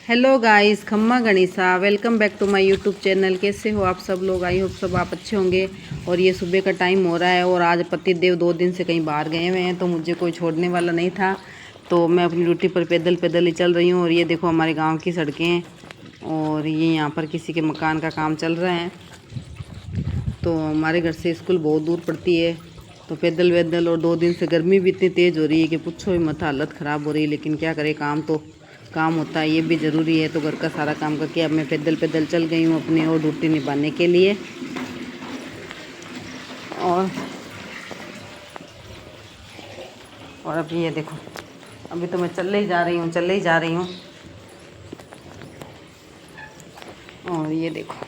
Hello guys, खम्मा गणिसा, welcome back to my YouTube channel. कैसे हो आप सब लोग? आई होप सब आप अच्छे होंगे। और ये सुबह का टाइम हो रहा है और आज पतिदेव 2 दिन से कहीं बाहर गए हुए हैं तो मुझे कोई छोड़ने वाला नहीं था, तो मैं अपनी ड्यूटी पर पैदल पैदल ही चल रही हूँ। और ये देखो हमारे गाँव की सड़कें हैं और ये यहाँ पर किसी के मकान का काम चल रहा है। तो हमारे घर से स्कूल बहुत दूर पड़ती है, तो पैदल वैदल। और 2 दिन से गर्मी भी इतनी तेज़ हो रही है कि पूछो ही मत, हालत ख़राब हो रही है। लेकिन क्या करें, काम तो काम होता है, ये भी ज़रूरी है। तो घर का सारा काम करके अब मैं पैदल पैदल चल गई हूँ अपनी और ड्यूटी निभाने के लिए। और अभी ये देखो, अभी तो मैं चले ही जा रही हूँ। और ये देखो,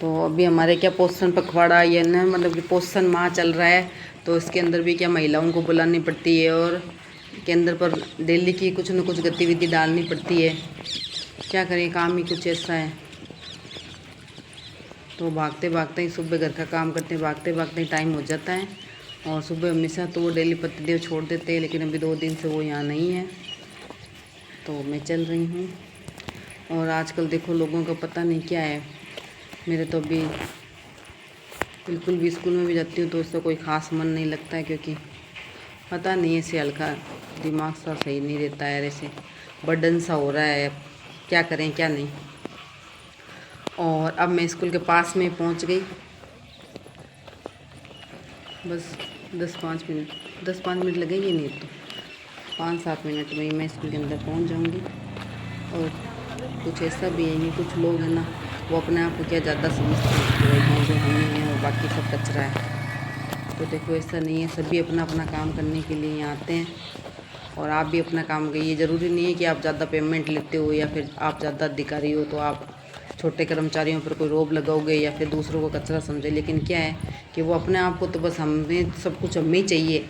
तो अभी हमारे क्या पोषण पखवाड़ा ये ना, मतलब कि पोषण माह चल रहा है, तो इसके अंदर भी क्या महिलाओं को बुलानी पड़ती है और के अंदर पर डेली की कुछ न कुछ गतिविधि डालनी पड़ती है। क्या करें, काम ही कुछ ऐसा है। तो भागते भागते ही सुबह घर का काम करते भागते भागते ही टाइम हो जाता है। और सुबह हमेशा तो वो डेली पतिदेव छोड़ देते हैं, लेकिन अभी 2 दिन से वो यहाँ नहीं है, तो मैं चल रही हूँ। और आजकल देखो लोगों का पता नहीं क्या है। मेरे तो अभी बिल्कुल भी, स्कूल में भी जाती हूँ तो उससे कोई ख़ास मन नहीं लगता है, क्योंकि पता नहीं, ऐसे हल्का दिमाग सा सही नहीं रहता है, ऐसे बर्डन सा हो रहा है। अब क्या करें क्या नहीं। और अब मैं स्कूल के पास में पहुंच गई। बस 10-5 मिनट लगेंगे, नहीं तो 5-7 मिनट में ही मैं स्कूल के अंदर पहुंच जाऊंगी। और कुछ ऐसा भी है कि कुछ लोग हैं ना, वो अपने आप को क्या ज़्यादा समझते हैं कि भाई जो हम ही हैं और बाकी सब कचरा है। तो देखो ऐसा नहीं है, सभी अपना अपना काम करने के लिए यहाँ आते हैं। और आप भी अपना काम करिए। ये ज़रूरी नहीं है कि आप ज़्यादा पेमेंट लेते हो या फिर आप ज़्यादा अधिकारी हो तो आप छोटे कर्मचारियों पर कोई रोब लगाओगे या फिर दूसरों को कचरा समझे। लेकिन क्या है कि वो अपने आप को तो बस हमें सब कुछ हमें ही चाहिए।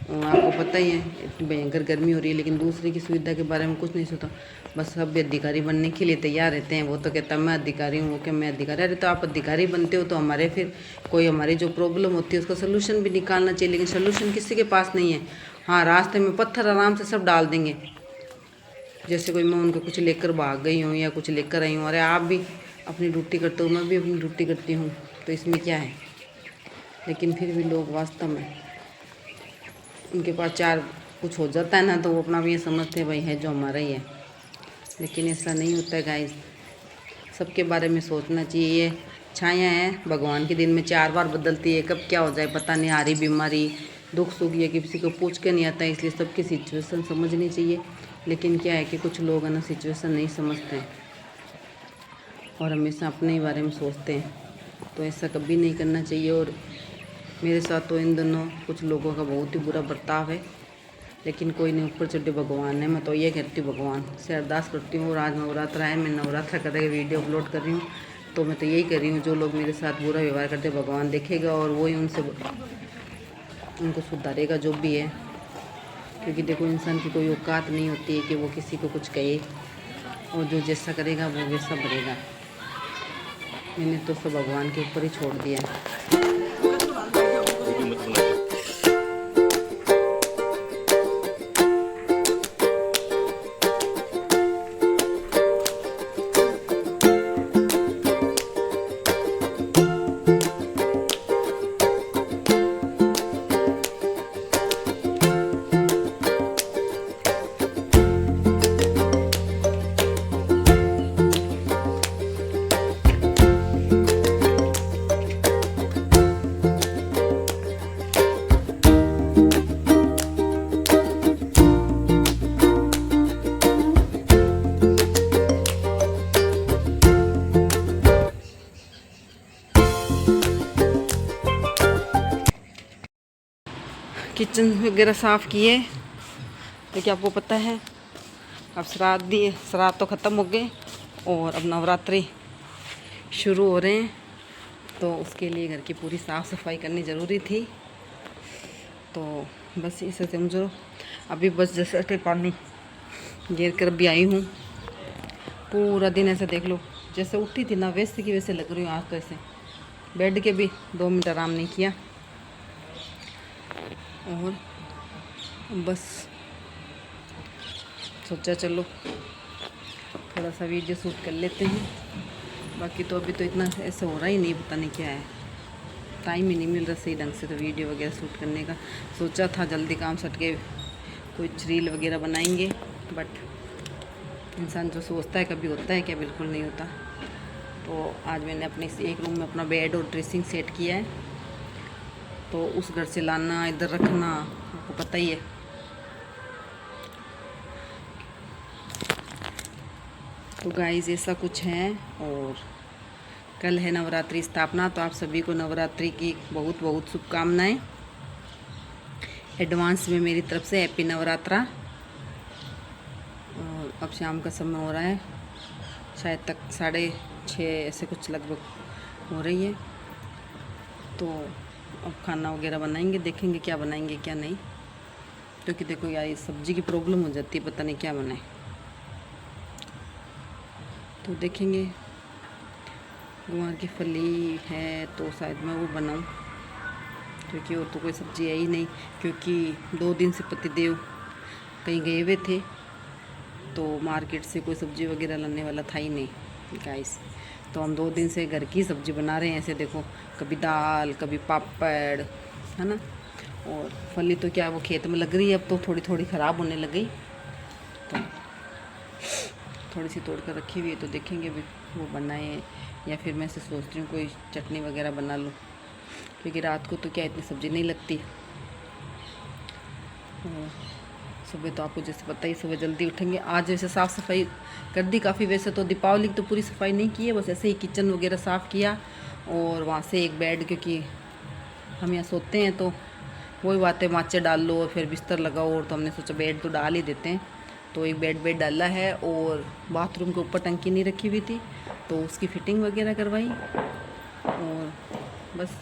और आपको पता ही है इतनी भयंकर गर्मी हो रही है, लेकिन दूसरे की सुविधा के बारे में कुछ नहीं सोचा। बस सब अधिकारी बनने के लिए तैयार रहते हैं। वो तो कहता है मैं अधिकारी हूँ, वो क्या मैं अधिकारी। अरे तो आप अधिकारी बनते हो तो हमारे फिर कोई हमारी जो प्रॉब्लम होती है उसका सोल्यूशन भी निकालना चाहिए, लेकिन सोल्यूशन किसी के पास नहीं है। हाँ, रास्ते में पत्थर आराम से सब डाल देंगे, जैसे कोई मैं उनको कुछ लेकर भाग गई हूँ या कुछ लेकर आई हूँ। अरे आप भी अपनी ड्यूटी करते हो, मैं भी अपनी ड्यूटी करती हूँ, तो इसमें क्या है। लेकिन फिर भी लोग वास्तव में उनके पास चार कुछ हो जाता है ना, तो वो अपना भी ये समझते हैं भाई है जो हमारा ही है। लेकिन ऐसा नहीं होता है गाइस, सबके बारे में सोचना चाहिए। ये छाया है भगवान के दिन में 4 बार बदलती है, कब क्या हो जाए पता नहीं। हारी बीमारी दुख सुख ये किसी को पूछ के नहीं आता है, इसलिए सबकी सिचुएशन समझनी चाहिए। लेकिन क्या है कि कुछ लोग है ना सिचुएशन नहीं समझते हैं और हमेशा अपने ही बारे में सोचते हैं, तो ऐसा कभी नहीं करना चाहिए। और मेरे साथ तो इन दोनों कुछ लोगों का बहुत ही बुरा बर्ताव है, लेकिन कोई नहीं, ऊपर चढ़े भगवान है। मैं तो ये कहती हूँ भगवान से अरदास करती हूँ। और आज नवरात्रा है, मैं नवरात्रा करके वीडियो अपलोड कर रही हूँ, तो मैं तो यही कर रही हूँ। जो लोग मेरे साथ बुरा व्यवहार करते भगवान देखेगा और वही उनको सुधारेगा जो भी है। क्योंकि देखो इंसान की कोई औकात नहीं होती है कि वो किसी को कुछ कहे, और जो जैसा करेगा वो वैसा बढ़ेगा। मैंने तो सब भगवान के ऊपर ही छोड़ दिया है। किचन वगैरह साफ़ किए, लेकिन आपको पता है अब श्राद्ध तो ख़त्म हो गए और अब नवरात्रि शुरू हो रहे हैं, तो उसके लिए घर की पूरी साफ़ सफाई करनी ज़रूरी थी। तो बस इसे समझो, अभी बस जैसे पानी गिर कर भी आई हूँ। पूरा दिन ऐसे देख लो, जैसे उठी थी ना वैसे की वैसे लग रही हूँ। आज तो ऐसे बेड के भी 2 मिनट आराम नहीं किया। और बस सोचा चलो थोड़ा सा वीडियो शूट कर लेते हैं। बाकी तो अभी तो इतना ऐसा हो रहा ही नहीं, पता नहीं क्या है, टाइम ही नहीं मिल रहा सही ढंग से तो वीडियो वगैरह शूट करने का। सोचा था जल्दी काम सट के कुछ रील वगैरह बनाएंगे, बट इंसान जो सोचता है कभी होता है क्या, बिल्कुल नहीं होता। तो आज मैंने अपने एक रूम में अपना बेड और ड्रेसिंग सेट किया है, तो उस घर से लाना इधर रखना आपको पता ही है। तो गाइस ऐसा कुछ है। और कल है नवरात्रि स्थापना, तो आप सभी को नवरात्रि की बहुत बहुत शुभकामनाएं एडवांस में मेरी तरफ से। हैप्पी नवरात्रा। और अब शाम का समय हो रहा है, शायद तक 6:30 ऐसे कुछ लगभग हो रही है। तो अब खाना वगैरह बनाएंगे, देखेंगे क्या बनाएंगे क्या नहीं, क्योंकि देखो यार ये सब्ज़ी की प्रॉब्लम हो जाती है, पता नहीं क्या बनाए। तो देखेंगे, गुआर की फली है तो शायद मैं वो बनाऊं, क्योंकि और तो कोई सब्ज़ी है ही नहीं, क्योंकि 2 दिन से पतिदेव कहीं गए हुए थे, तो मार्केट से कोई सब्ज़ी वगैरह लाने वाला था ही नहीं गाइस। तो हम 2 दिन से घर की सब्ज़ी बना रहे हैं। ऐसे देखो, कभी दाल कभी पापड़, है ना। और फली तो क्या वो खेत में लग रही है, अब तो थोड़ी थोड़ी ख़राब होने लग गई, तो थोड़ी सी तोड़ कर रखी हुई है। तो देखेंगे भी वो बनाए, या फिर मैं ऐसे सोच रही हूँ कोई चटनी वगैरह बना लूँ, क्योंकि रात को तो क्या इतनी सब्ज़ी नहीं लगती। सुबह तो आपको जैसे पता ही, सुबह जल्दी उठेंगे। आज जैसे साफ़ सफाई कर दी काफ़ी, वैसे तो दीपावली की तो पूरी सफाई नहीं की है, बस ऐसे ही किचन वगैरह साफ़ किया। और वहाँ से एक बेड, क्योंकि हम यहाँ सोते हैं तो वही बात है, माचे डाल लो और फिर बिस्तर लगाओ, और तो हमने सोचा बेड तो डाल ही देते हैं। तो एक बेड डाला है, और बाथरूम के ऊपर टंकी नहीं रखी हुई थी तो उसकी फ़िटिंग वगैरह करवाई, और बस।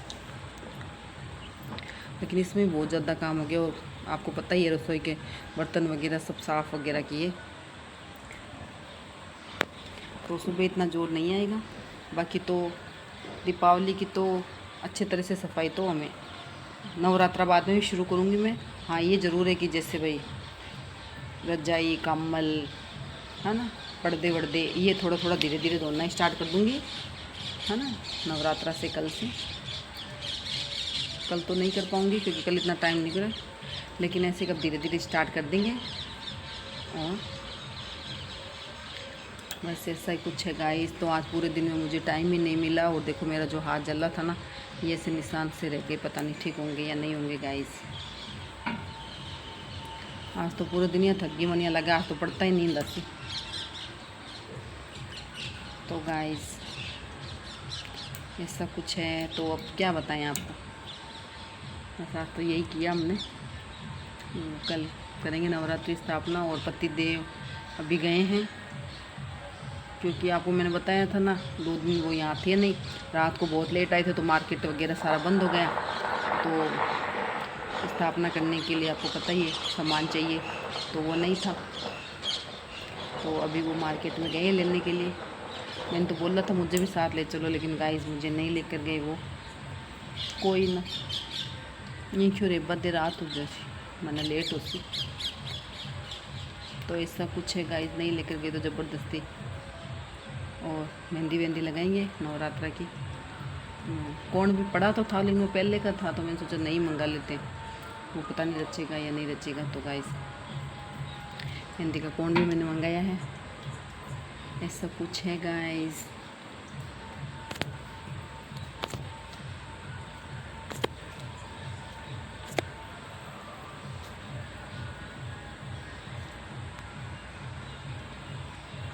लेकिन इसमें बहुत ज़्यादा काम हो गया, और आपको पता ही है रसोई के बर्तन वगैरह सब साफ़ वगैरह किए, तो सुबह इतना जोर नहीं आएगा। बाकी तो दीपावली की तो अच्छे तरह से सफाई तो हमें नवरात्रा बाद में भी शुरू करूँगी मैं। हाँ ये ज़रूर है कि जैसे भाई रजाई कम्बल, है ना, पर्दे वर्दे, ये थोड़ा थोड़ा धीरे धीरे धोना स्टार्ट कर दूँगी, है ना, नवरात्रा से। कल तो नहीं कर पाऊँगी क्योंकि कल इतना टाइम नहीं मिला, लेकिन ऐसे कब धीरे धीरे स्टार्ट कर देंगे। और वैसे ऐसा ही कुछ है गाइस। तो आज पूरे दिन में मुझे टाइम ही नहीं मिला, और देखो मेरा जो हाथ जला था ना, ये ऐसे निशान से रह गए, पता नहीं ठीक होंगे या नहीं होंगे गाइस। आज तो पूरे दिन ही थकी मनिया लगा, आज तो पड़ता ही नींद आती। तो गाइस ऐसा कुछ है। तो अब क्या बताएं आपको, बस आज तो यही किया हमने। कल करेंगे नवरात्रि स्थापना, और पतिदेव अभी गए हैं, क्योंकि आपको मैंने बताया था ना 2 दिन वो यहाँ थे नहीं, रात को बहुत लेट आए थे, तो मार्केट वगैरह सारा बंद हो गया। तो स्थापना करने के लिए आपको पता ही है सामान चाहिए, तो वो नहीं था, तो अभी वो मार्केट में गए लेने के लिए। मैंने तो बोला था मुझे भी साथ ले चलो, लेकिन गाइस मुझे नहीं लेकर गए वो। कोई ना, ये क्यों रे बदे रात हो जाए, मैंने लेट होती। तो ऐसा कुछ है गाइस, नहीं लेकर गए तो ज़बरदस्ती। और मेहंदी वेंदी लगाएंगे नवरात्रा की। कौन भी पड़ा तो था, लेकिन वो पहले का था, तो मैंने सोचा नहीं मंगा लेते, वो पता नहीं रचेगा या नहीं रचेगा। तो गाइस मेहंदी का कौन भी मैंने मंगाया है। ऐसा कुछ है गाइस।